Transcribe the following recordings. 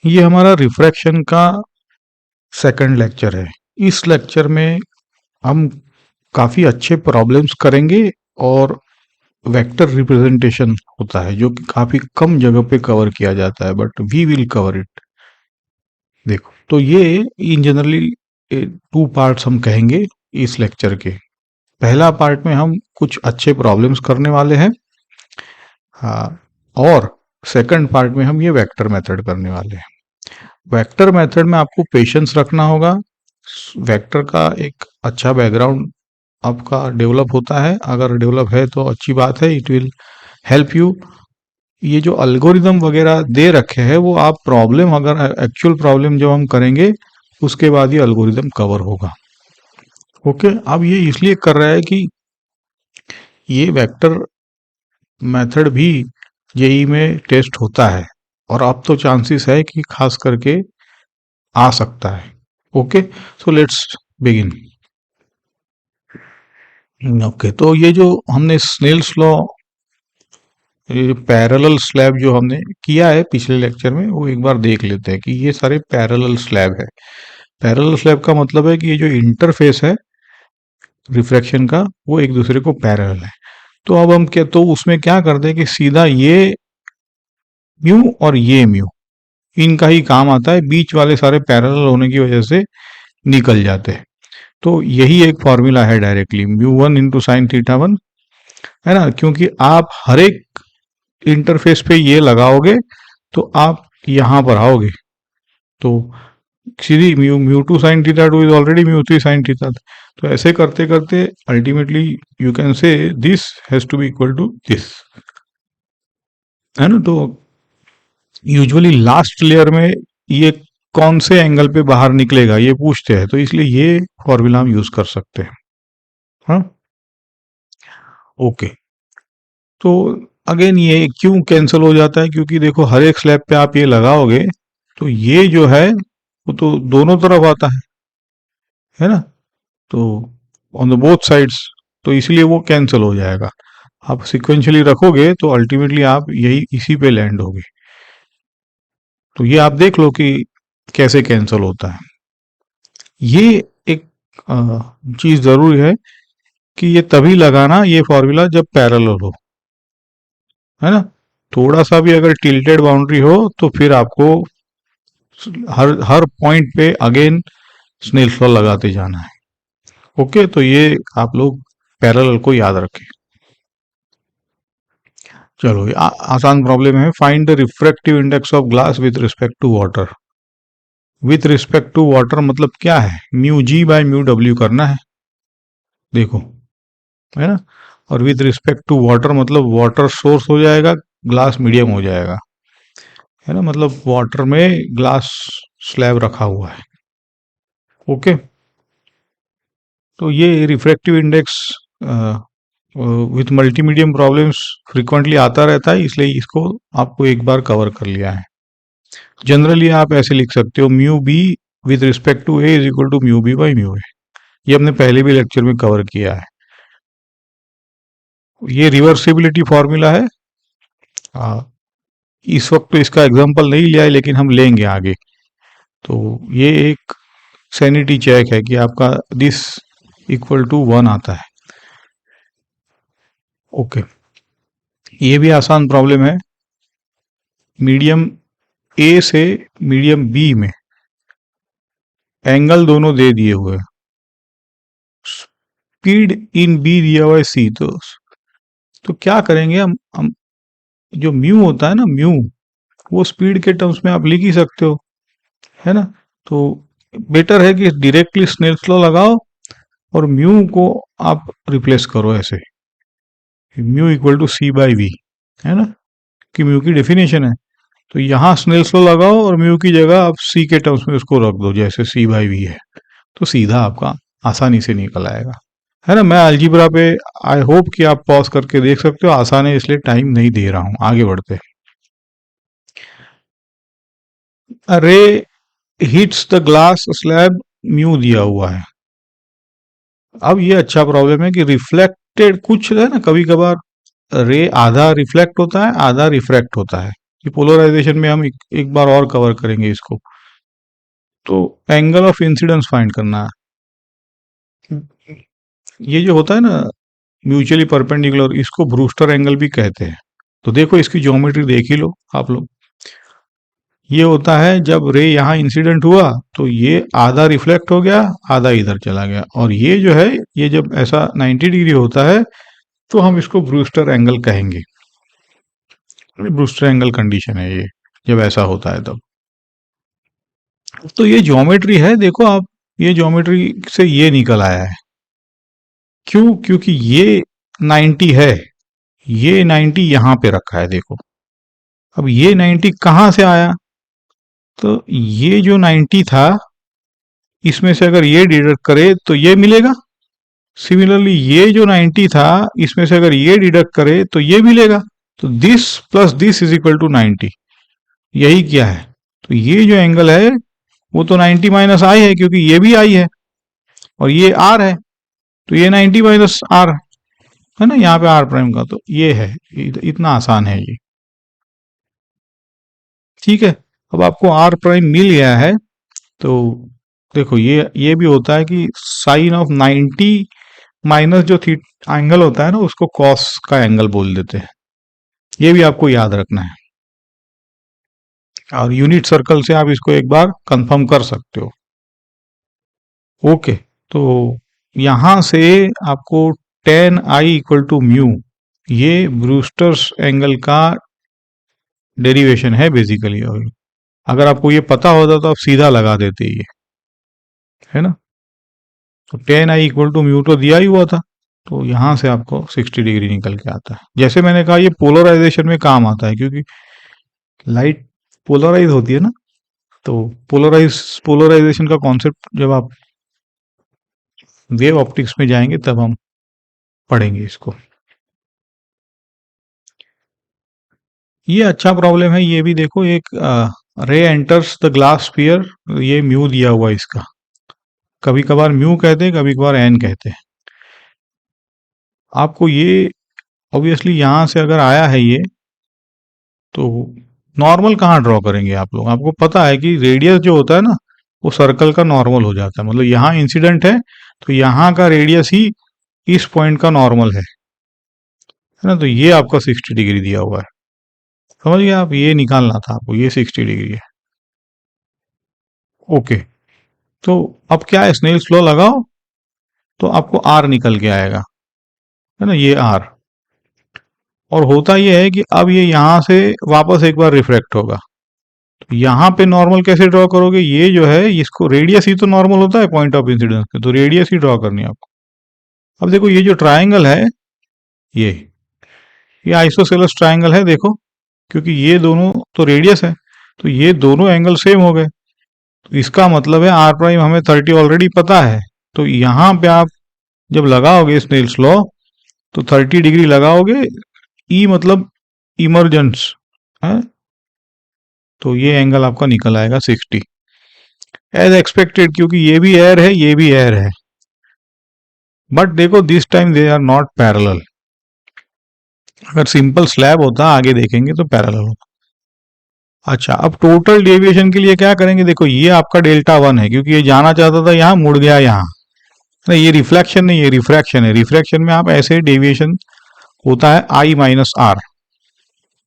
ये हमारा रिफ्रैक्शन का सेकंड लेक्चर है। इस लेक्चर में हम काफ़ी अच्छे प्रॉब्लम्स करेंगे और वेक्टर रिप्रेजेंटेशन होता है जो कि काफ़ी कम जगह पे कवर किया जाता है, but we will cover it. देखो, तो ये इन जनरली टू पार्ट्स हम कहेंगे इस लेक्चर के। पहला पार्ट में हम कुछ अच्छे प्रॉब्लम्स करने वाले हैं, हाँ, और सेकंड पार्ट में हम ये वेक्टर मेथड करने वाले हैं। वेक्टर मेथड में आपको पेशेंस रखना होगा। वेक्टर का एक अच्छा बैकग्राउंड आपका डेवलप होता है, अगर डेवलप है तो अच्छी बात है, इट विल हेल्प यू। ये जो अल्गोरिदम वगैरह दे रखे हैं वो आप प्रॉब्लम, अगर एक्चुअल प्रॉब्लम जब हम करेंगे उसके बाद ये अल्गोरिदम कवर होगा। ओके, अब ये इसलिए कर रहा है कि ये वेक्टर मेथड भी जेई में टेस्ट होता है और अब तो चांसेस है कि खास करके आ सकता है। Okay, so let's begin. Okay, तो ये जो हमने स्नेल्स लॉ, ये पैरेलल स्लैब जो हमने किया है पिछले लेक्चर में, वो एक बार देख लेते हैं कि ये सारे पैरेलल स्लैब है। पैरेलल स्लैब का मतलब है कि ये जो इंटरफेस है रिफ्रैक्शन का वो एक दूसरे को पैरेलल है। तो अब हम क्या, तो उसमें क्या करते हैं कि सीधा ये म्यू और ये म्यू इनका ही काम आता है, बीच वाले सारे पैरेलल होने की वजह से निकल जाते हैं। तो यही एक फॉर्मूला है directly, mu one into sine theta one, है ना, क्योंकि आप हर एक इंटरफेस पे ये लगाओगे तो आप यहां पर आओगे तो सीधी mu mu two sine theta two is already mu three sine theta. तो ऐसे करते करते ultimately you can say this has to be equal to this, है ना। तो यूजुअली लास्ट लेयर में ये कौन से एंगल पे बाहर निकलेगा ये पूछते हैं, तो इसलिए ये फॉर्मूला हम यूज कर सकते हैं। हाँ, ओके, तो अगेन ये क्यों कैंसिल हो जाता है, क्योंकि देखो हर एक स्लैब पे आप ये लगाओगे तो ये जो है वो तो दोनों तरफ आता है ना, तो ऑन द बोथ साइड्स, तो इसलिए वो कैंसिल हो जाएगा। आप सिक्वेंशियली रखोगे तो अल्टीमेटली आप यही इसी पे लैंड होगे। तो ये आप देख लो कि कैसे कैंसिल होता है। ये एक चीज जरूरी है कि ये तभी लगाना ये फॉर्मूला जब पैरेलल हो, है ना। थोड़ा सा भी अगर टिल्टेड बाउंड्री हो तो फिर आपको हर हर पॉइंट पे अगेन स्नेल्स लॉ लगाते जाना है। ओके, तो ये आप लोग पैरेलल को याद रखें। चलो, ये आसान प्रॉब्लम है। Find the refractive index of glass with respect to water. With respect to water मतलब क्या है, mu G by mu W करना है, देखो, है ना। और विथ रिस्पेक्ट टू वाटर मतलब वाटर सोर्स हो जाएगा, ग्लास मीडियम हो जाएगा, है ना, मतलब वाटर में ग्लास स्लैब रखा हुआ है। ओके, तो ये refractive index with multimedium problems frequently आता रहता है, इसलिए इसको आपको एक बार कवर कर लिया है। जनरली आप ऐसे लिख सकते हो, mu B with respect to A is equal to mu B by mu A. ये हमने पहले भी लेक्चर में कवर किया है। ये रिवर्सिबिलिटी फॉर्मूला है। इस वक्त तो इसका एग्जांपल नहीं लिया है लेकिन हम लेंगे आगे। तो ये एक सैनिटी चेक है कि आपका दिस इक्वल टू वन आता है। ओके, ये भी आसान प्रॉब्लम है। मीडियम ए से मीडियम बी में एंगल दोनों दे दिए हुए, स्पीड इन बी दिया हुआ है सी, तो क्या करेंगे हम जो म्यू होता है ना, म्यू वो स्पीड के टर्म्स में आप लिख ही सकते हो, है ना। तो बेटर है कि डायरेक्टली स्नेल्स लॉ लगाओ और म्यू को आप रिप्लेस करो ऐसे, mu equal to C by V, है ना, कि म्यू की डेफिनेशन है। तो यहाँ स्नेल्स लॉ लगाओ और म्यू की जगह आप सी के टर्म्स में उसको रख दो, जैसे सी बाई वी है, तो सीधा आपका आसानी से निकल आएगा, है ना। मैं अलजीब्रा पे आई होप कि आप पॉज करके देख सकते हो, आसान है इसलिए टाइम नहीं दे रहा हूं, आगे बढ़ते। रे hits the glass slab, mu दिया हुआ है। अब ये अच्छा प्रॉब्लम है कि रिफ्लेक्टेड कुछ है ना, कभी कभार रे आधा रिफ्लेक्ट होता है आधा रिफ्रैक्ट होता है, ये पोलराइजेशन में हम एक बार और कवर करेंगे इसको। तो एंगल ऑफ इंसिडेंस फाइंड करना है। ये जो होता है ना म्यूचुअली परपेंडिकुलर, इसको ब्रूस्टर एंगल भी कहते हैं। तो देखो इसकी ज्योमेट्री देख ही लो आप लोग। ये होता है जब रे यहाँ इंसिडेंट हुआ तो ये आधा रिफ्लेक्ट हो गया, आधा इधर चला गया, और ये जो है ये जब ऐसा 90 डिग्री होता है तो हम इसको ब्रूस्टर एंगल कहेंगे। ब्रूस्टर एंगल कंडीशन है ये, जब ऐसा होता है तब। तो ये ज्योमेट्री है, देखो आप, ये ज्योमेट्री से ये निकल आया है। क्यों? क्योंकि ये 90 है, ये 90 यहां पे रखा है, देखो। अब ये 90 कहां से आया? तो ये जो 90 था इसमें से अगर ये डिडक्ट करे तो ये मिलेगा। सिमिलरली ये जो 90 था इसमें से अगर ये डिडक्ट करे तो ये मिलेगा। तो this plus this is equal to 90। यही क्या है? तो ये जो एंगल है वो तो 90 माइनस आई है, क्योंकि ये भी आई है और ये आर है, तो ये 90 माइनस आर है ना, यहाँ पे आर प्राइम का, तो ये है। इतना आसान है ये। ठीक है, अब आपको आर प्राइम मिल गया है। तो देखो ये भी होता है कि साइन ऑफ 90 माइनस जो थी एंगल होता है ना, उसको कॉस का एंगल बोल देते हैं। ये भी आपको याद रखना है, और यूनिट सर्कल से आप इसको एक बार कंफर्म कर सकते हो। ओके, तो यहां से आपको tan i equal to mu, ये ब्रूस्टर्स एंगल का डेरिवेशन है बेसिकली। और अगर आपको ये पता होता तो आप सीधा लगा देते, ये है ना। तो tan i equal to mu तो दिया ही हुआ था, तो यहां से आपको 60 डिग्री निकल के आता है। जैसे मैंने कहा ये पोलराइजेशन में काम आता है, क्योंकि लाइट पोलराइज होती है ना। तो पोलराइजेशन का कॉन्सेप्ट जब आप वेव ऑप्टिक्स में जाएंगे तब हम पढ़ेंगे इसको। ये अच्छा प्रॉब्लम है, ये भी देखो। एक रे एंटर्स द ग्लास स्फीयर, ये म्यू दिया हुआ है इसका। कभी कभार म्यू कहते हैं, कभी कभार एन कहते हैं। आपको ये ऑब्वियसली यहां से अगर आया है ये, तो नॉर्मल कहाँ ड्रॉ करेंगे आप लोग? आपको पता है कि रेडियस जो होता है ना वो सर्कल का नॉर्मल हो जाता है। मतलब यहाँ इंसिडेंट है तो यहाँ का रेडियस ही इस पॉइंट का नॉर्मल है ना। तो ये आपका 60 डिग्री दिया हुआ है, समझ गए आप? ये निकालना था आपको, ये 60 डिग्री है। ओके, तो अब क्या है, स्नेल्स लॉ लगाओ तो आपको आर निकल के आएगा, है ना, ये आर। और होता ये है कि अब ये यहां से वापस एक बार रिफ्रैक्ट होगा। तो यहाँ पे नॉर्मल कैसे ड्रॉ करोगे? ये जो है इसको रेडियस ही तो नॉर्मल होता है पॉइंट ऑफ इंसिडेंस पे, तो रेडियस ही ड्रॉ करनी है आपको। अब देखो ये जो ट्राइंगल है, ये आइसोसेलेस ट्राइंगल है, देखो, क्योंकि ये दोनों तो रेडियस है, तो ये दोनों एंगल सेम हो गए। तो इसका मतलब है आर प्राइम हमें 30 ऑलरेडी पता है। तो यहाँ पे आप जब लगाओगे स्नेल्स लॉ तो 30 डिग्री लगाओगे। ई मतलब इमरजेंस है, तो ये एंगल आपका निकल आएगा 60 एज एक्सपेक्टेड, क्योंकि ये भी एयर है, ये भी एयर है। बट देखो this time they are not parallel. अगर सिंपल स्लैब होता, आगे देखेंगे, तो पैरेलल होता। अच्छा, अब टोटल डेविएशन के लिए क्या करेंगे? देखो ये आपका डेल्टा 1 है, क्योंकि ये जाना चाहता था यहाँ, मुड़ गया यहाँ। नहीं, ये रिफ्लेक्शन नहीं, ये रिफ्रैक्शन है। रिफ्रैक्शन में आप ऐसे डेविएशन होता है आई माइनस आर।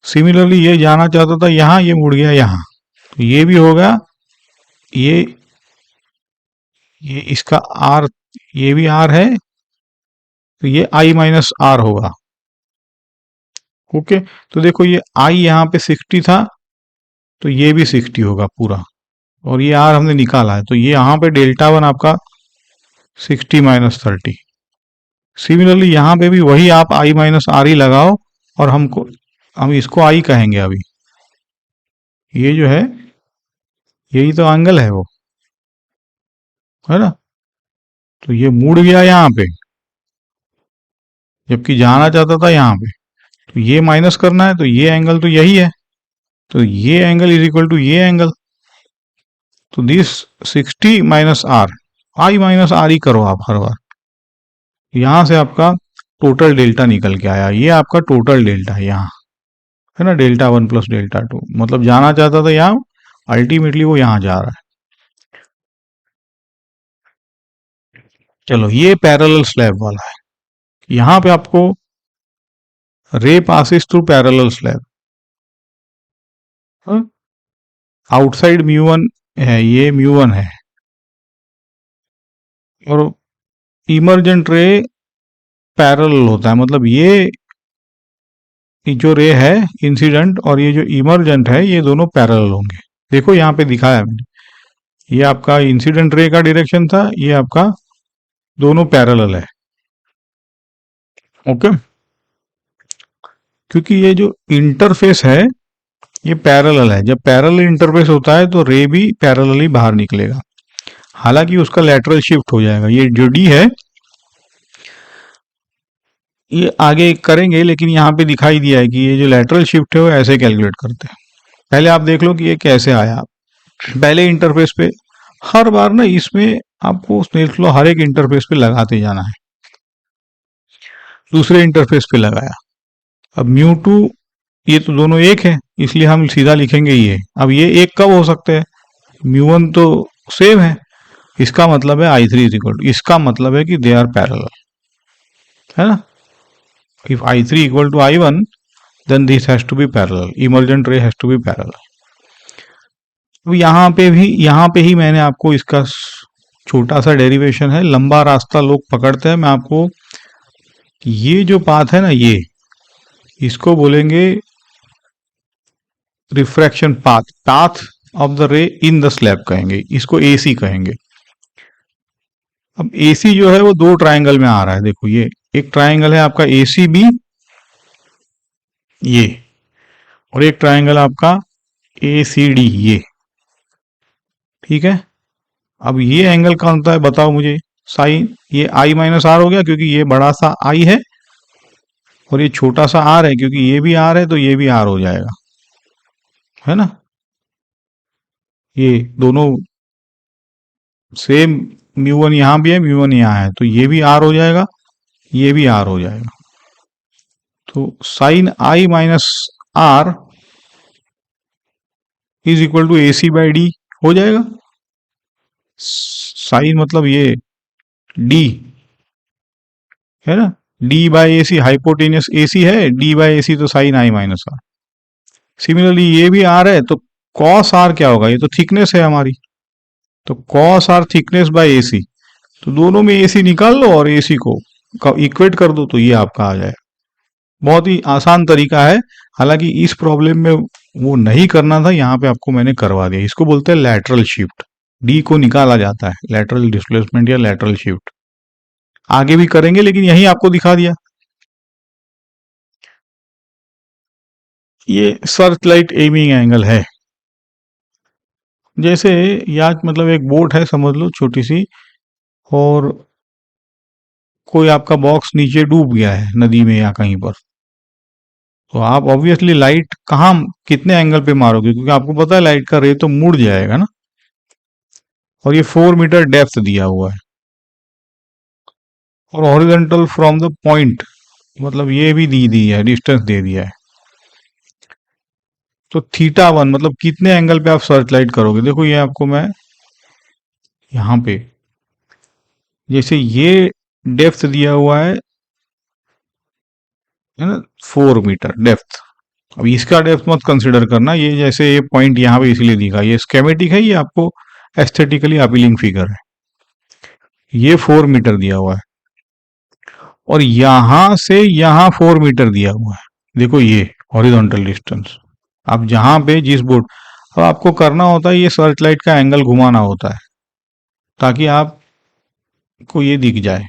सिमिलरली ये जाना चाहता था यहाँ, ये मुड़ गया यहाँ, तो ये भी होगा। ये इसका आर, ये भी आर है, तो ये आई माइनस आर होगा। ओके, तो देखो ये आई यहाँ पे 60 था, तो ये भी 60 होगा पूरा, और ये आर हमने निकाला है, तो ये यहाँ पे डेल्टा 1 आपका 60 माइनस 30। सिमिलरली यहाँ पे भी वही आप आई माइनस आर ही लगाओ, और हम इसको आई कहेंगे अभी। ये जो है यही तो एंगल है वो, है ना। तो ये मुड़ गया यहाँ पे, जबकि जाना चाहता था यहाँ पे। तो ये माइनस करना है, तो ये एंगल तो यही है, तो ये एंगल इज इक्वल टू ये एंगल। तो this 60 minus R, I minus R ही करो आप हर बार। यहां से आपका टोटल डेल्टा निकल के आया, ये आपका टोटल डेल्टा है यहाँ, है ना, डेल्टा 1 प्लस डेल्टा 2, मतलब जाना चाहता था यहाँ, अल्टीमेटली वो यहाँ जा रहा है। चलो ये पैरेलल स्लैब वाला है, यहाँ पे आपको रे passes through parallel slab, outside mu 1 है, ये म्यू 1 है, और इमर्जेंट रे पैरेलल होता है, मतलब ये जो रे है इंसिडेंट और ये जो इमर्जेंट है ये दोनों पैरेलल होंगे। देखो यहाँ पे दिखाया मैंने, ये आपका इंसिडेंट रे का डायरेक्शन था, ये आपका दोनों पैरेलल है। ओके, क्योंकि ये जो इंटरफेस है ये पैरेलल है, जब पैरेलल इंटरफेस होता है तो रे भी पैरेलली बाहर निकलेगा, हालांकि उसका लेटरल शिफ्ट हो जाएगा। ये जो डी है ये आगे करेंगे, लेकिन यहाँ पे दिखाई दिया है कि ये जो लेटरल शिफ्ट है वो ऐसे कैलकुलेट करते हैं। पहले आप देख लो कि ये कैसे आया। पहले इंटरफेस पे हर बार ना इसमें आपको स्नेल्स लॉ हर एक इंटरफेस पे लगाते जाना है। दूसरे इंटरफेस पे लगाया, अब म्यू 2 ये तो दोनों एक है, इसलिए हम सीधा लिखेंगे ये। अब ये एक कब हो सकते हैं, म्यू 1 तो सेम है, इसका मतलब है I3 इज इक्वल टू, इसका मतलब है कि दे आर पैरेलल, है ना। If I3 equal to I1 then this has to be parallel, emergent ray has to be parallel। तो यहाँ पे ही मैंने आपको इसका छोटा सा डेरिवेशन है, लंबा रास्ता लोग पकड़ते हैं। मैं आपको ये जो पाथ है ना, ये इसको बोलेंगे refraction path, path of the रे इन द स्लैब कहेंगे, इसको AC कहेंगे। अब AC जो है वो दो ट्राइंगल में आ रहा है, देखो ये एक ट्राइंगल है आपका ACB ये, और एक ट्राइंगल आपका ACD ये, ठीक है। अब ये एंगल कौन होता है बताओ मुझे, साइन, ये I माइनस R हो गया क्योंकि ये बड़ा सा I है और ये छोटा सा R है, क्योंकि ये भी R है तो ये भी R हो जाएगा, है ना। ये दोनों सेम, म्यू 1 यहाँ भी है, म्यू 1 यहाँ है, तो ये भी R हो जाएगा, ये भी R हो जाएगा। तो sine I minus R is equal to AC by D हो जाएगा। साइन मतलब ये D है ना, D by AC, hypotenuse AC है, D बाई AC तो sine I minus R। Similarly ये भी R है, तो कॉस R क्या होगा, ये तो थिकनेस है हमारी, तो cos R thickness by AC, तो दोनों में AC निकाल लो और AC को इक्वेट कर दो, तो ये आपका आ जाए। बहुत ही आसान तरीका है, हालांकि इस प्रॉब्लम में वो नहीं करना था, यहाँ पे आपको मैंने करवा दिया। इसको बोलते हैं लैटरल शिफ्ट, D को निकाला जाता है, लैटरल डिस्प्लेसमेंट या लैटरल शिफ्ट। आगे भी करेंगे लेकिन यही आपको दिखा दिया। ये सर्च लाइट एमिंग एंगल है, जैसे या मतलब एक बोट है समझ लो छोटी सी, और कोई आपका बॉक्स नीचे डूब गया है नदी में या कहीं पर, तो आप ऑब्वियसली लाइट कहाँ कितने एंगल पे मारोगे, क्योंकि आपको पता है लाइट का रे तो मुड़ जाएगा ना। और ये 4 मीटर डेप्थ दिया हुआ है, और हॉरिजॉन्टल फ्रॉम द पॉइंट, मतलब ये भी दी है, डिस्टेंस दे दिया है। तो θ1 मतलब कितने एंगल पे आप सर्च लाइट करोगे। देखो ये आपको मैं यहाँ पे, जैसे ये डेप्थ दिया हुआ है ना, 4 मीटर डेप्थ। अब इसका डेप्थ मत कंसिडर करना, ये जैसे ये पॉइंट यहाँ पे इसलिए दिखा, ये स्केमेटिक है, ये आपको एस्थेटिकली अपीलिंग फिगर है। ये 4 मीटर दिया हुआ है और यहां से यहां 4 मीटर दिया हुआ है, देखो ये हॉरिजॉन्टल डिस्टेंस। आप जहां पे जिस बोर्ड, अब आपको करना होता है ये सर्च लाइट का एंगल घुमाना होता है ताकि आपको ये दिख जाए।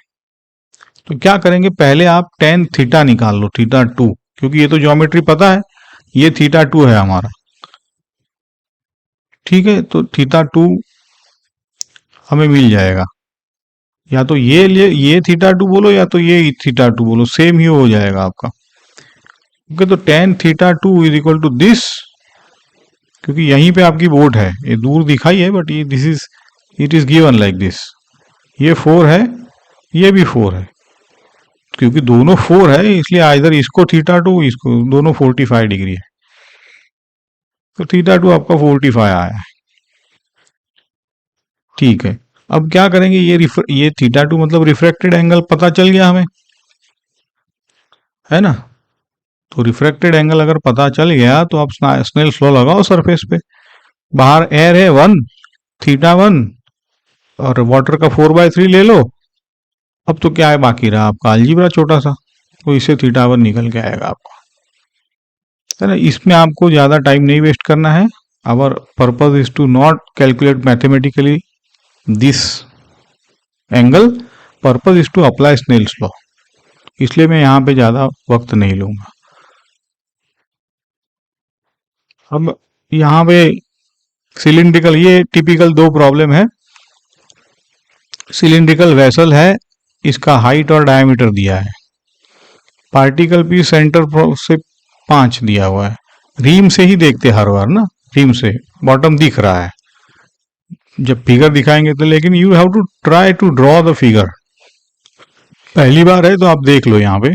तो क्या करेंगे, पहले आप tan थीटा निकाल लो, θ2, क्योंकि ये तो ज्योमेट्री पता है, ये θ2 है हमारा, ठीक है। तो θ2 हमें मिल जाएगा, या तो ये θ2 बोलो या तो ये θ2 बोलो, सेम ही हो जाएगा आपका। ओके, तो tan θ2 is equal to this, क्योंकि यहीं पे आपकी बोट है, ये दूर दिखाई है बट ये this is, it is given like this. ये 4 है, ये भी 4 है, क्योंकि दोनों 4 है इसलिए इधर इसको θ2, इसको, दोनों 45 डिग्री है, तो थीटा टू आपका 45 आया है। ठीक है, अब क्या करेंगे, ये थीटा टू मतलब रिफ्रैक्टेड एंगल पता चल गया हमें, है ना। तो रिफ्रैक्टेड एंगल अगर पता चल गया तो आप स्नेल्स लॉ लगाओ सरफेस पे। बाहर एयर है 1, थीटा 1, और वाटर का 4/3 ले लो। अब तो क्या है बाकी रहा आपका अलजीब्रा छोटा सा, तो इससे थीटा 1 निकल के आएगा आपको, है ना। इसमें आपको ज़्यादा टाइम नहीं वेस्ट करना है। Our purpose is to not calculate mathematically this angle, purpose is to apply Snell's law, इसलिए मैं यहाँ पे ज़्यादा वक्त नहीं लूँगा। अब यहाँ पे सिलिंड्रिकल, ये टिपिकल दो प्रॉब्लम है। सिलिंड्रिकल वेसल है, इसका हाइट और डायमीटर दिया है, पार्टिकल भी सेंटर से 5 दिया हुआ है। रीम से ही देखते हर बार ना, रीम से बॉटम दिख रहा है जब फिगर दिखाएंगे तो, लेकिन you have to try to draw the figure. पहली बार है तो आप देख लो यहाँ पे,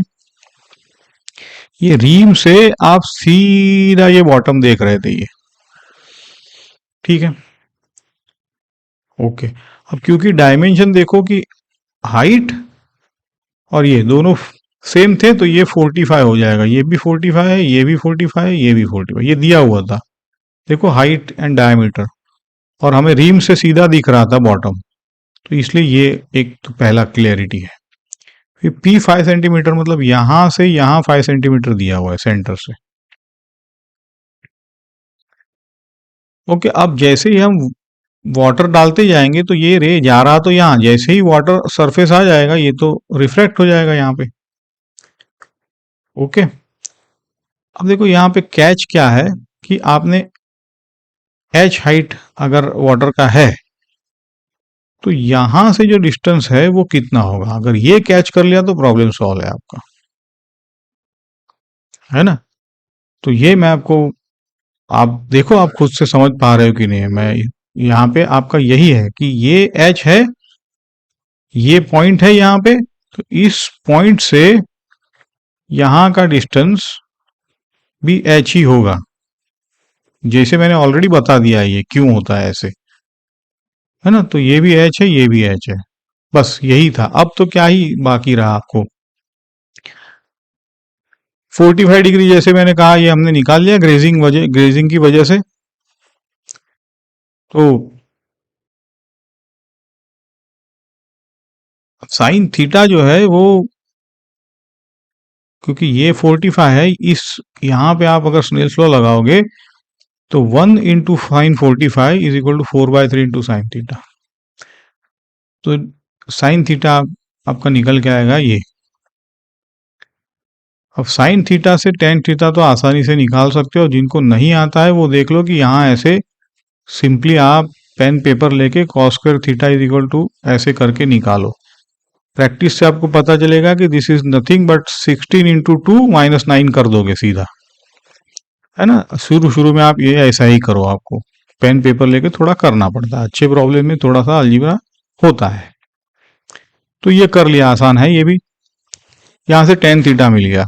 ये रीम से आप सीधा ये बॉटम देख रहे थे ये, ठीक है, ओके। अब क्योंकि डायमेंशन देखो कि हाइट और ये दोनों सेम थे तो ये 45 हो जाएगा, ये भी 45 है, ये भी 45 है, ये भी 45, ये दिया हुआ था देखो, हाइट एंड डायमीटर, और हमें रीम से सीधा दिख रहा था बॉटम, तो इसलिए ये एक तो पहला क्लियरिटी है। फिर पी 5 सेंटीमीटर मतलब यहां से यहां 5 सेंटीमीटर दिया हुआ है सेंटर से, ओके। अब जैसे ही हम वाटर डालते जाएंगे तो ये रे जा रहा, तो यहाँ जैसे ही वाटर सरफेस आ जाएगा ये तो रिफ्लेक्ट हो जाएगा यहाँ पे, ओके। अब देखो यहाँ पे कैच क्या है कि आपने एच हाइट अगर वाटर का है तो यहां से जो डिस्टेंस है वो कितना होगा, अगर ये कैच कर लिया तो प्रॉब्लम सॉल्व है आपका, है ना। तो ये मैं आपको, आप देखो आप खुद से समझ पा रहे हो कि नहीं। मैं यहाँ पे आपका यही है कि ये एच है, ये पॉइंट है यहाँ पे, तो इस पॉइंट से यहाँ का डिस्टेंस भी एच ही होगा, जैसे मैंने ऑलरेडी बता दिया है ये क्यों होता है ऐसे, है ना। तो ये भी एच है, ये भी एच है, बस यही था। अब तो क्या ही बाकी रहा आपको, 45 डिग्री जैसे मैंने कहा ये हमने निकाल लिया ग्रेजिंग की वजह से। तो साइन थीटा जो है वो, क्योंकि ये 45 है, इस यहाँ पे आप अगर स्नेल्स लॉ लगाओगे तो 1 into sine 45 is equal to 4/3 into sine theta, तो साइन थीटा आपका निकल के आएगा ये। अब साइन थीटा से टेन थीटा तो आसानी से निकाल सकते हो, जिनको नहीं आता है वो देख लो कि यहाँ ऐसे सिंपली आप पेन पेपर लेके cos square theta is equal to ऐसे करके निकालो। प्रैक्टिस से आपको पता चलेगा कि this is nothing but 16 into 2 -9 कर दोगे सीधा, है ना। शुरू शुरू में आप ये ऐसा ही करो, आपको पेन पेपर लेके थोड़ा करना पड़ता है, अच्छे प्रॉब्लम में थोड़ा सा अलजीब्रा होता है। तो ये कर लिया, आसान है ये भी। यहां से टेन थीटा मिल गया,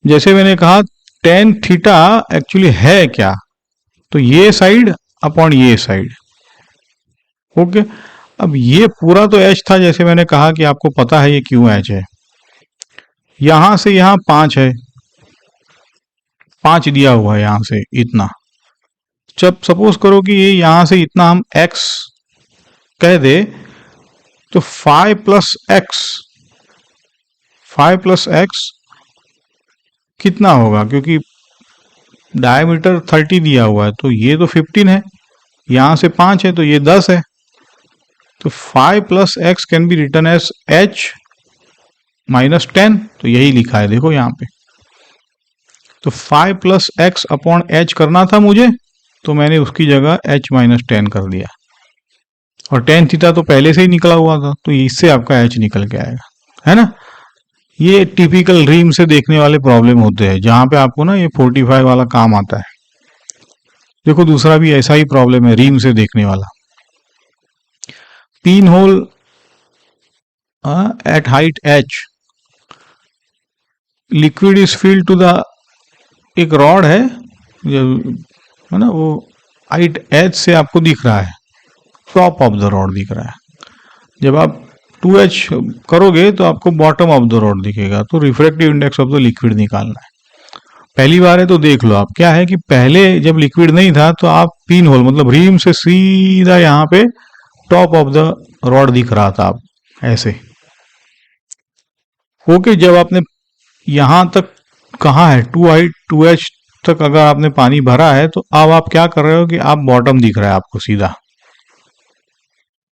जैसे मैंने कहा टेन थीटा एक्चुअली है क्या, तो ये साइड अपॉन ये साइड, ओके। अब ये पूरा तो एच था, जैसे मैंने कहा कि आपको पता है ये क्यों एच है, यहां से यहां 5 है, 5 दिया हुआ है यहां से इतना। जब सपोज करो कि ये यहां से इतना हम x कह दे, तो 5 प्लस x कितना होगा, क्योंकि डायमीटर 30 दिया हुआ है तो ये तो 15 है, यहां से 5 है तो ये 10 है, तो 5 plus x can be written as h minus 10, तो यही लिखा है देखो यहाँ पे। तो 5 प्लस एक्स अपॉन एच करना था मुझे, तो मैंने उसकी जगह h माइनस 10 कर दिया, और टेन थीटा तो पहले से ही निकला हुआ था, तो इससे आपका h निकल के आएगा, है ना। ये टिपिकल रीम से देखने वाले प्रॉब्लम होते हैं जहां पे आपको ना ये 45 वाला काम आता है। देखो दूसरा भी ऐसा ही प्रॉब्लम है रीम से देखने वाला, pin hole at height h, liquid is filled to the, एक रॉड है है ना, वो हाइट एच से आपको दिख रहा है, टॉप ऑफ द रॉड दिख रहा है। जब आप 2H करोगे तो आपको बॉटम ऑफ द रॉड दिखेगा। तो refractive index of the liquid निकालना है। पहली बार है तो देख लो आप, क्या है कि पहले जब लिक्विड नहीं था तो आप पिन होल मतलब रिम से सीधा यहाँ पे टॉप ऑफ द रॉड दिख रहा था, आप ऐसे ओके। जब आपने यहां तक कहा है 2H तक अगर आपने पानी भरा है तो अब आप क्या कर रहे हो कि आप बॉटम दिख रहा है आपको सीधा,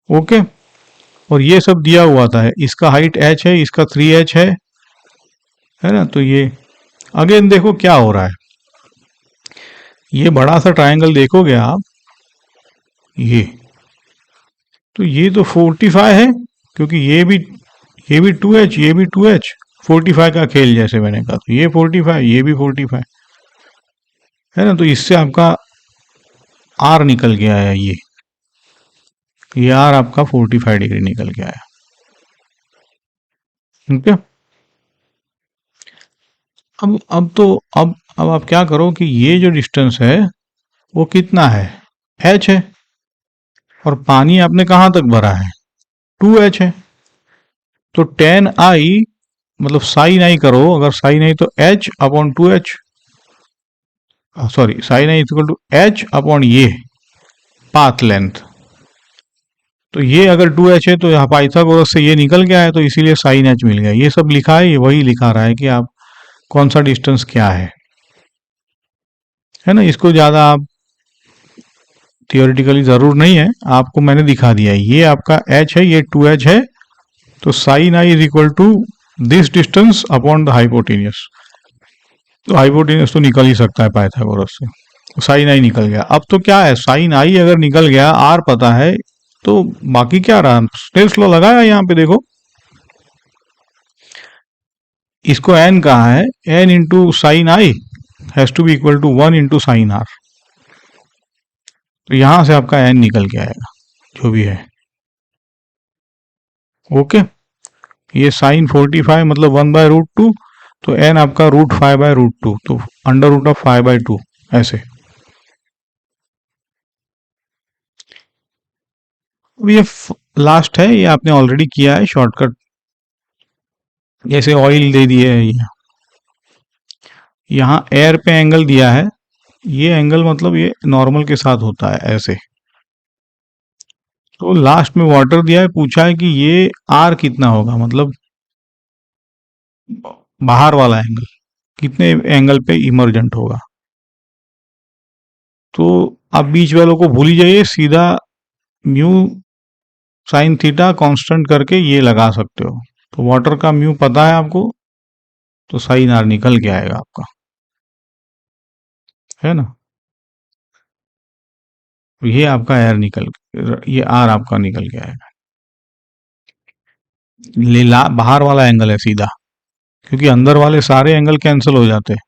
ओके। और ये सब दिया हुआ था, इसका हाइट h है, इसका 3H है ना। तो ये अगेन देखो क्या हो रहा है, ये बड़ा सा ट्रायंगल देखोगे आप, ये तो ये तो 45 है, क्योंकि ये भी 2H, ये भी 2H, 45 का खेल जैसे मैंने कहा। तो ये 45, ये भी 45 है ना। तो इससे आपका आर निकल के आया, ये आर आपका 45 डिग्री निकल के आया, ठीक है। अब आप क्या करो कि ये जो डिस्टेंस है वो कितना है, h है, और पानी आपने कहां तक भरा है, 2H है। तो tan i मतलब साइन आई करो, अगर साइन आई तो h upon 2H, sorry sine I equal to h upon ये पाथ लेंथ। तो ये अगर 2H है तो यहाँ पाइथागोरस से ये निकल गया है, तो इसीलिए साइन h मिल गया। ये सब लिखा है, ये वही लिखा रहा है कि आप कौन सा डिस्टेंस क्या है ना। इसको ज़्यादा आप थियोरिटिकली ज़रूर नहीं है, आपको मैंने दिखा दिया है। ये आपका h है, ये 2H है, तो sine i is equal to this distance upon the hypotenuse. तो हाइपोटेनियस तो निकल ही सकता है पाइथागोरस से, तो साइन आई निकल गया। अब तो क्या है, साइन आई अगर निकल गया, आर पता है, तो बाकी क्या रहा, स्नेल्स लॉ लगाया यहाँ पे देखो, इसको n कहा है, n into sine i has to be equal to 1 into sine r. तो यहां से आपका n निकल के आएगा जो भी है, ओके। ये साइन 45 मतलब 1/√2, तो n आपका √5/√2, तो अंडर रूट ऑफ 5/2 ऐसे। अब ये लास्ट है, ये आपने ऑलरेडी किया है शॉर्टकट, जैसे ऑयल दे दिए है, ये यहाँ एयर पे एंगल दिया है, ये एंगल मतलब ये नॉर्मल के साथ होता है ऐसे। तो लास्ट में वाटर दिया है, पूछा है कि ये आर कितना होगा, मतलब बाहर वाला एंगल कितने एंगल पे इमर्जेंट होगा। तो आप बीच वालों को भूल ही जाइए, सीधा म्यू साइन थीटा कांस्टेंट करके ये लगा सकते हो। तो वाटर का म्यू पता है आपको, तो साइन आर निकल के आएगा आपका, है ना। ये आपका एयर निकल, ये आर आपका निकल के आएगा। बाहर वाला एंगल है सीधा, क्योंकि अंदर वाले सारे एंगल कैंसिल हो जाते हैं,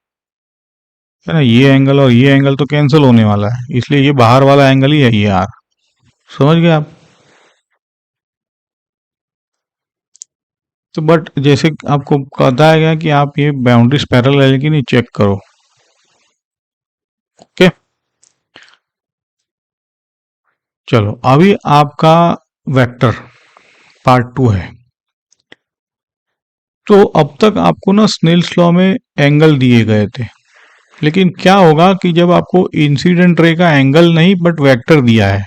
है ना। ये एंगल और ये एंगल तो कैंसिल होने वाला है, इसलिए ये बाहर वाला एंगल ही है, ये आर। समझ गए आप। तो बट जैसे आपको बताया गया कि आप ये बाउंड्रीज पैरेलल है लेकिन ये चेक करो, ओके। चलो अभी आपका वेक्टर पार्ट 2 है। तो अब तक आपको ना स्नेल्स लॉ में एंगल दिए गए थे, लेकिन क्या होगा कि जब आपको इंसिडेंट रे का एंगल नहीं बट वेक्टर दिया है,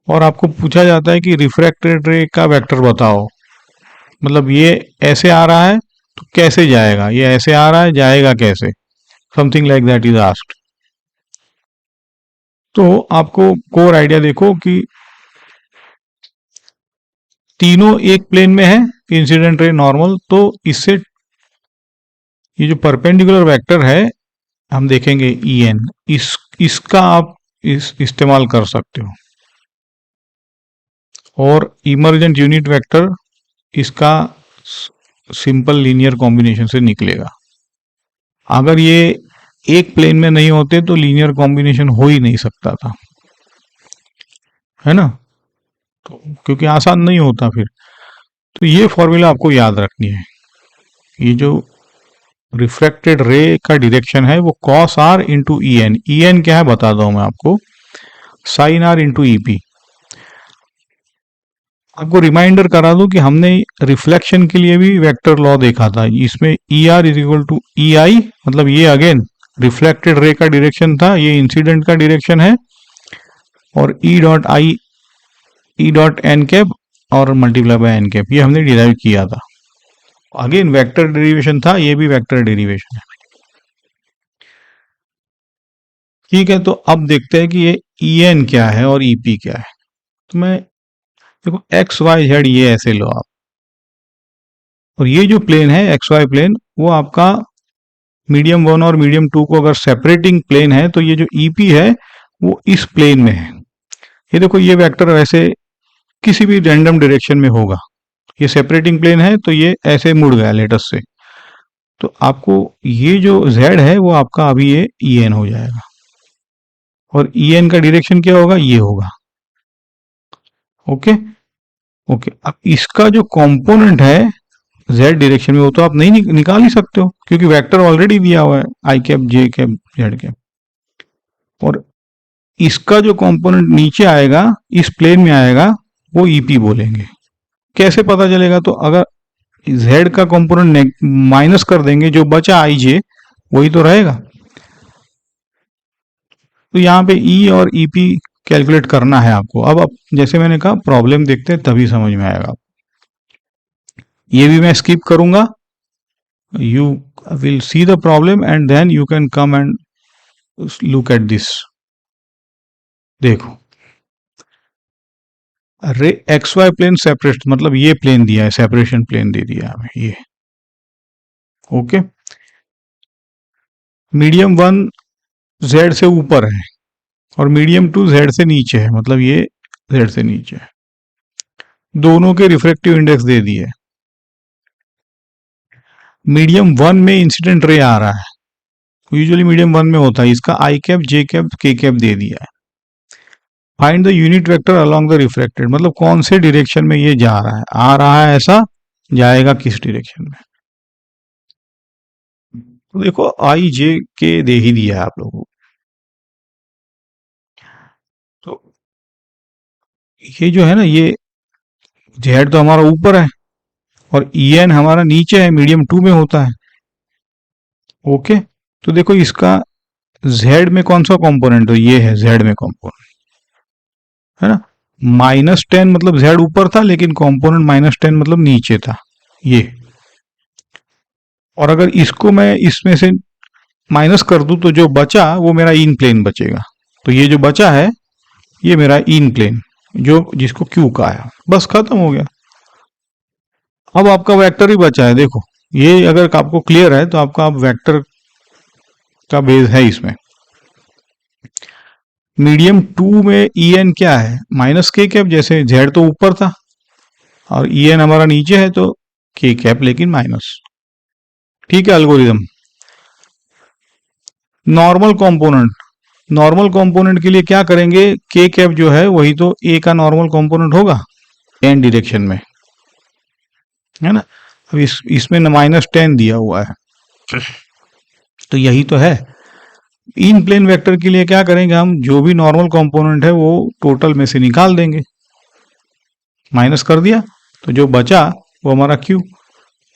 और आपको पूछा जाता है कि रिफ्रैक्टेड रे का वेक्टर बताओ, मतलब ये ऐसे आ रहा है तो कैसे जाएगा, ये ऐसे आ रहा है जाएगा कैसे, something like that is asked. तो आपको कोर आइडिया देखो कि तीनों एक प्लेन में है, इंसिडेंट रे नॉर्मल, तो इससे ये जो परपेंडिकुलर वेक्टर है हम देखेंगे en, इसका आप इस्तेमाल कर सकते हो, और इमर्जेंट यूनिट वेक्टर इसका सिंपल लीनियर कॉम्बिनेशन से निकलेगा। अगर ये एक प्लेन में नहीं होते तो लीनियर कॉम्बिनेशन हो ही नहीं सकता था, है ना। तो क्योंकि आसान नहीं होता फिर। तो ये फॉर्मूला आपको याद रखनी है, ये जो रिफ्रैक्टेड रे का डायरेक्शन है वो cos r into e n. E n क्या है बता दो मैं आपको, sine r into e p. आपको रिमाइंडर करा दूं कि हमने रिफ्लेक्शन के लिए भी वेक्टर लॉ देखा था, इसमें E R is equal to E I, मतलब ये अगेन रिफ्लेक्टेड रे का डायरेक्शन था, ये इंसिडेंट का डायरेक्शन है, और e dot i, e dot n cap और मल्टीप्लाई बाय एन कैप, ये हमने डिराइव किया था। अगेन वेक्टर डेरिवेशन था, ये भी वेक्टर डेरिवेशन है। ठीक है, तो अब देखते हैं कि ये ई एन क्या है और ई पी क्या है। तो मैं देखो एक्स वाई जेड ये ऐसे लो आप, और ये जो प्लेन है एक्स वाई प्लेन, वो आपका मीडियम वन और मीडियम टू को अगर सेपरेटिंग प्लेन है तो ये जो ईपी है वो इस प्लेन में है। ये देखो ये वेक्टर वैसे किसी भी रैंडम डायरेक्शन में होगा, ये सेपरेटिंग प्लेन है तो ये ऐसे मुड़ गया लेटस से, तो आपको ये जो z है वो आपका अभी ये ई एन हो जाएगा, और ई एन का डायरेक्शन क्या होगा, ये होगा। ओके ओके, अब इसका जो कंपोनेंट है z डायरेक्शन में वो तो आप नहीं निकाल ही सकते हो, क्योंकि वेक्टर ऑलरेडी दिया हुआ है आई कैप जे कैप जेड कैप, और इसका जो कंपोनेंट नीचे आएगा इस प्लेन में आएगा वो ईपी बोलेंगे। कैसे पता चलेगा, तो अगर z का कंपोनेंट माइनस कर देंगे, जो बचा आई जे वही तो रहेगा। तो यहाँ पे ई और ईपी कैलकुलेट करना है आपको। अब जैसे मैंने कहा प्रॉब्लम देखते हैं तभी समझ में आएगा। ये भी मैं स्किप करूंगा, you will see the problem and then you can come and look at this. देखो ray x Y plane separate, मतलब ये प्लेन दिया है, सेपरेशन प्लेन दे दिया हमें ये। ओके, मीडियम वन जेड से ऊपर है और मीडियम टू जेड से नीचे है, मतलब ये जेड से नीचे है। दोनों के रिफ्रेक्टिव इंडेक्स दे दिए। मीडियम वन में इंसिडेंट रे आ रहा है, यूजुअली मीडियम वन में होता है, इसका आई कैप जे कैप के कैप दे दिया है। Find the unit vector along the reflected, मतलब कौन से डायरेक्शन में ये जा रहा है, आ रहा है ऐसा, जाएगा किस डायरेक्शन में। तो देखो आई जे के दे ही दिया है आप लोगों को, तो ये जो है ना, ये जेड तो हमारा ऊपर है और ई एन हमारा नीचे है, मीडियम टू में होता है। ओके, तो देखो इसका जेड में कौन सा कंपोनेंट, तो ये है जेड में कंपोनेंट, है ना। -10 मतलब जेड ऊपर था, लेकिन कंपोनेंट -10 मतलब नीचे था ये। और अगर इसको मैं इसमें से माइनस कर दूं तो जो बचा वो मेरा इन प्लेन बचेगा। तो ये जो बचा है ये मेरा इन प्लेन, जो जिसको क्यू का है, बस खत्म हो गया। अब आपका वेक्टर ही बचा है। देखो ये अगर आपको क्लियर है तो आपका अब वेक्टर का बेस है इसमें। मीडियम टू में ई एन क्या है, माइनस के कैप, जैसे जेड तो ऊपर था और ई एन हमारा नीचे है तो के कैप लेकिन माइनस। ठीक है, algorithm. Normal component, normal component के लिए क्या करेंगे, के कैप जो है वही तो ए का नॉर्मल कंपोनेंट होगा एन डायरेक्शन में, है ना। अब इसमें -10 दिया हुआ है तो यही तो है। इन प्लेन वेक्टर के लिए क्या करेंगे हम, जो भी नॉर्मल कंपोनेंट है वो टोटल में से निकाल देंगे, माइनस कर दिया तो जो बचा वो हमारा क्यू।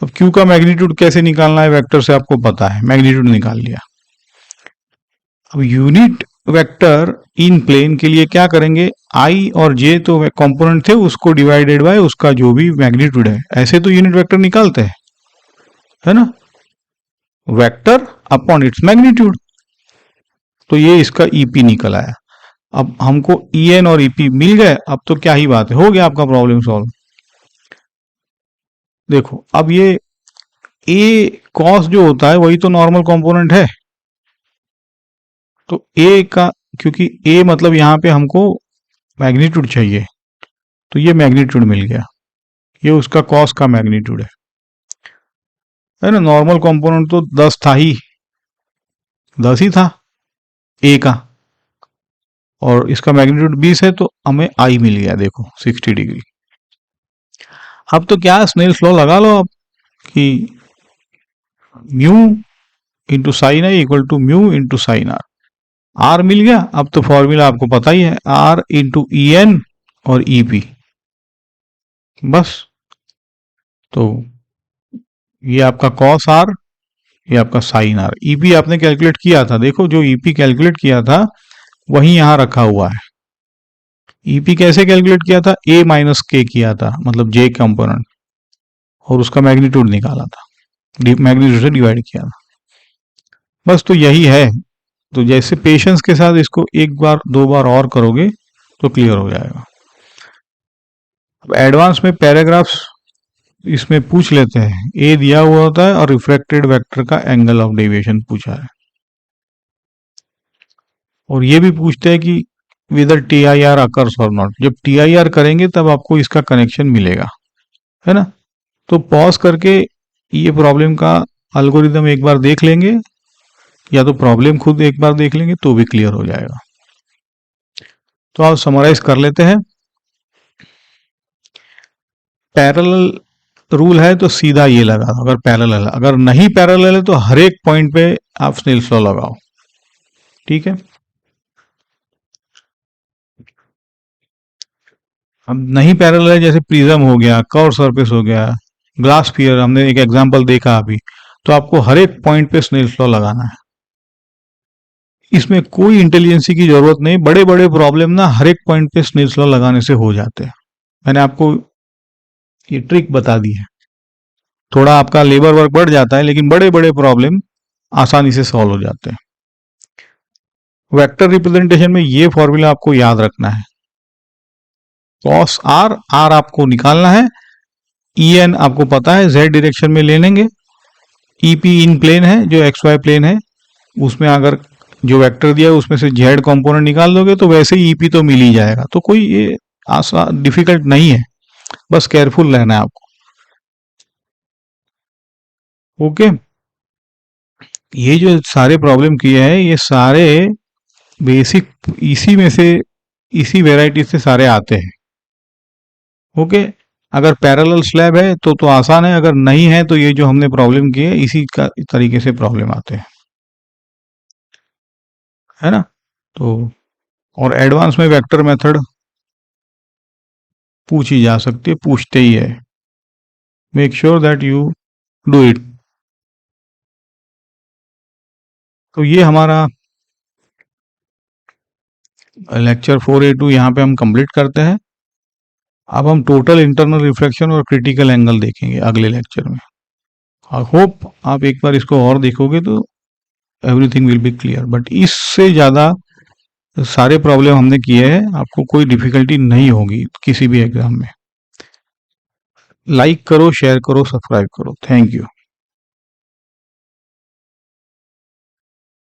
अब क्यू का मैग्नीट्यूड कैसे निकालना है वेक्टर से आपको पता है, मैग्नीट्यूड निकाल लिया। अब यूनिट वेक्टर इन प्लेन के लिए क्या करेंगे, आई और जे तो कंपोनेंट थे, उसको डिवाइडेड बाय उसका जो भी मैग्नीट्यूड है, ऐसे तो यूनिट वेक्टर निकालते हैं, है ना, वेक्टर अपॉन इट्स मैग्नीट्यूड। तो ये इसका ईपी निकल आया। अब हमको ई एन और ईपी मिल गए, अब तो क्या ही बात है, हो गया आपका प्रॉब्लम सॉल्व। देखो अब ये ए कॉस जो होता है वही तो नॉर्मल कंपोनेंट है, तो ए का, क्योंकि ए मतलब यहां पे हमको मैग्नीट्यूड चाहिए, तो ये मैग्नीट्यूड मिल गया, ये उसका कॉस का मैग्नीट्यूड है ना। नॉर्मल कंपोनेंट तो 10 था ही, 10 ही था ए का, और इसका मैग्नीट्यूड 20 है तो हमें आई मिल गया, देखो 60 डिग्री। अब तो क्या स्नेल्स लॉ लगा लो आप कि mu into sine I equal to mu into sine R. R मिल गया। अब तो फॉर्मूला आपको पता ही है, आर इंटू ई एन और ई पी, बस। तो ये आपका कॉस आर, ये आपका साइन आर। ईपी आपने कैलकुलेट किया था, देखो जो ईपी कैलकुलेट किया था वही यहां रखा हुआ है। ईपी कैसे कैलकुलेट किया था, ए माइनस के किया था, मतलब जे कंपोनेंट, और उसका मैग्नीट्यूड निकाला था, मैग्नीट्यूड से डिवाइड किया था, बस। तो यही है। तो जैसे पेशेंस के साथ इसको एक बार दो बार और करोगे तो क्लियर हो जाएगा। अब एडवांस में पैराग्राफ्स इसमें पूछ लेते हैं। ए दिया हुआ होता है और रिफ्रैक्टेड वेक्टर का एंगल ऑफ डेविएशन पूछा है, और ये भी पूछते हैं कि विदर टी आई आर अकर्स और नॉट। जब टी आई आर करेंगे तब आपको इसका कनेक्शन मिलेगा, है ना। तो पॉज करके ये प्रॉब्लम का अल्गोरिदम एक बार देख लेंगे, या तो प्रॉब्लम खुद एक बार देख लेंगे तो भी क्लियर हो जाएगा। तो आप समराइज कर लेते हैं। पैरेलल रूल है तो सीधा ये लगा, अगर पैरेलल है। अगर नहीं पैरेलल है तो हर एक पॉइंट पे आप स्नेल्स लॉ लगाओ, ठीक है। अब नहीं पैरेलल है, जैसे प्रिज्म हो गया, कर्व सरफेस हो गया, ग्लास स्फीयर, हमने एक एग्जांपल देखा अभी, तो आपको हर एक पॉइंट पे स्नेल्स लॉ लगाना है। इसमें कोई इंटेलिजेंसी की जरूरत नहीं। बड़े बड़े प्रॉब्लम ना हर एक पॉइंट पे स्नेल्स लॉ लगाने से हो जाते हैं। मैंने आपको ये ट्रिक बता दी है। थोड़ा आपका लेबर वर्क बढ़ जाता है, लेकिन बड़े बड़े प्रॉब्लम आसानी से सॉल्व हो जाते हैं। वेक्टर रिप्रेजेंटेशन में ये फॉर्मूला आपको याद रखना है। कॉस आर, आर आपको निकालना है, ई एन आपको पता है जेड डायरेक्शन में ले लेंगे, ई पी इन प्लेन है जो एक्स वाई प्लेन है, उसमें अगर जो वेक्टर दिया है उसमें से जेड कंपोनेंट निकाल दोगे तो वैसे ही ईपी तो मिल ही जाएगा। तो कोई ये आसान डिफिकल्ट नहीं है, बस केयरफुल रहना है आपको। ओके, ये जो सारे प्रॉब्लम किए हैं ये सारे बेसिक इसी में से, इसी वेराइटी से सारे आते हैं। ओके, अगर पैरेलल स्लैब है तो आसान है, अगर नहीं है तो ये जो हमने प्रॉब्लम की है इसी का तरीके से प्रॉब्लम आते हैं, है ना। तो और एडवांस में वेक्टर मेथड पूछी जा सकती है, पूछते ही है। Make sure that you do it. तो ये हमारा लेक्चर 4A2 यहाँ पे हम कंप्लीट करते हैं। अब हम टोटल इंटरनल रिफ्लेक्शन और क्रिटिकल एंगल देखेंगे अगले लेक्चर में। आई होप आप एक बार इसको और देखोगे तो everything will be clear. But इससे ज़्यादा सारे प्रॉब्लम हमने किए हैं, आपको कोई डिफिकल्टी नहीं होगी किसी भी एग्जाम में। लाइक करो, शेयर करो, सब्सक्राइब करो। Thank you.